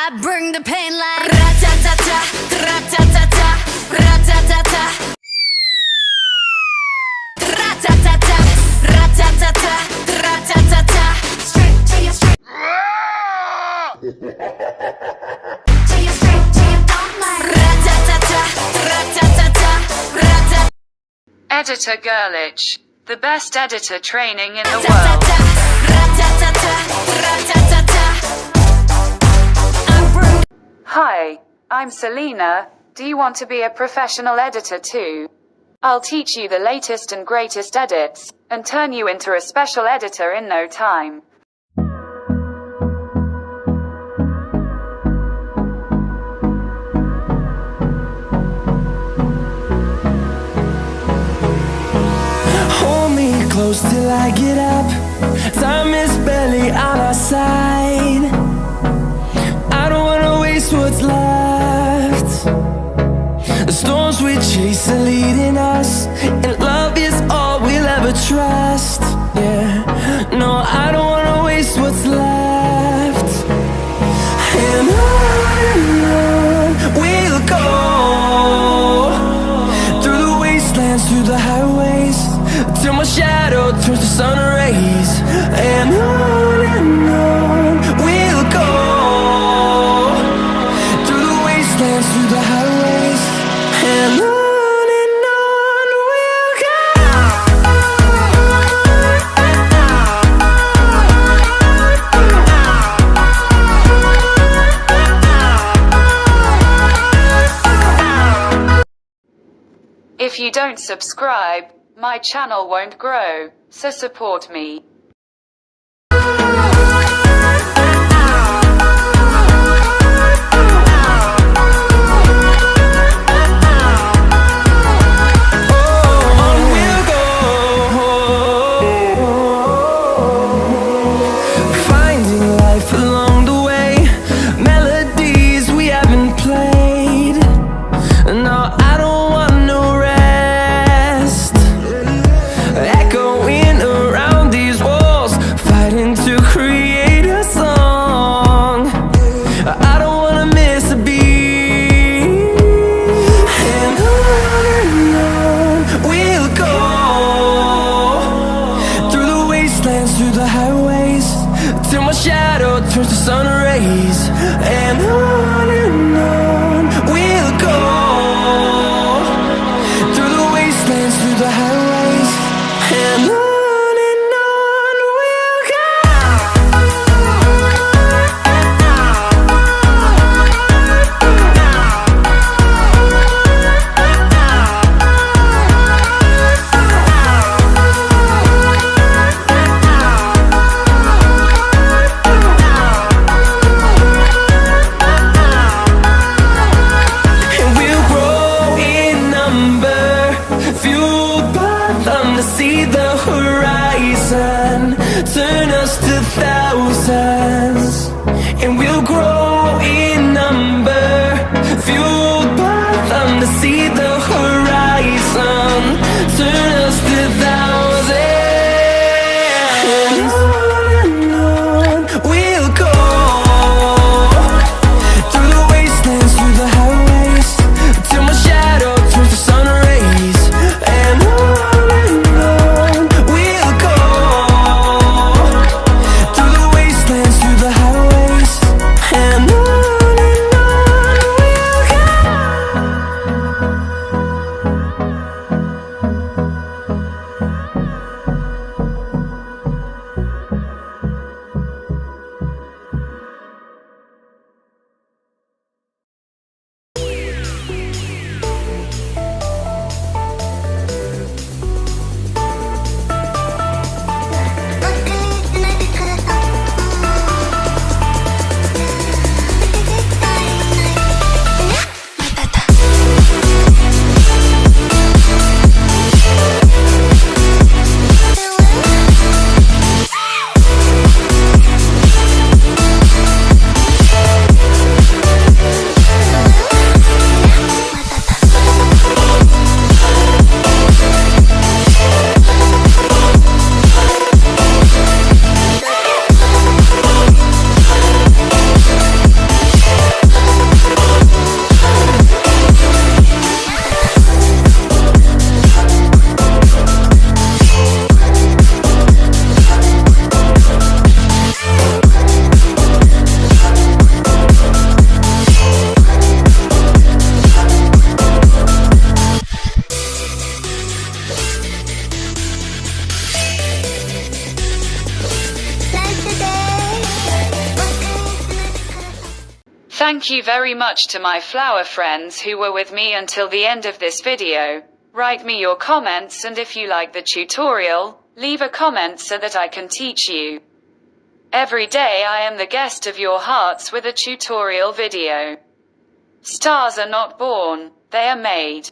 I bring the pain like ra-ta-ta-ta, ra-ta-ta-ta, ra-ta-ta-ta, ra-ta-ta-ta, ra-ta-ta-ta, ra-ta-ta-ta. Straight to your straight. To your straight, to your don't like ra-ta-ta-ta, ra-ta-ta-ta, ra-ta-ta. Editor Girlic, the best editor training in the world. Ra-ta-ta-ta, ra-ta-ta-ta. Hi, I'm Selena. Do you want to be a professional editor too? I'll teach you the latest and greatest edits, and turn you into a special editor in no time. Hold me close till I get up. Time is barely on our side. I don't wanna waste what's left. The storms we chase are leading us, and love is all we'll ever trust. Yeah, no, I don't wanna waste what's left. And on we'll go, through the wastelands, through the highways, till my shadow turns to sun rays. And on we'll go, through the wastelands, through the highways, and on we'll go. If you don't subscribe, my channel won't grow, so support me. Through the highways, till my shadow turns to sun rays. And on we'll go, through the wastelands, through the highways, and on we'll go. See the horizon turn us to thousands, and we'll grow in number, fueled by them to see the horizon turn us to thousands. And on we'll go, through the wastelands, through the highways, till my shadow turns to sun rays. And and Thank you very much to my flower friends who were with me until the end of this video. Write me your comments, and if you like the tutorial, leave a comment so that I can teach you. Every day I am the guest of your hearts with a tutorial video. Stars are not born, they are made.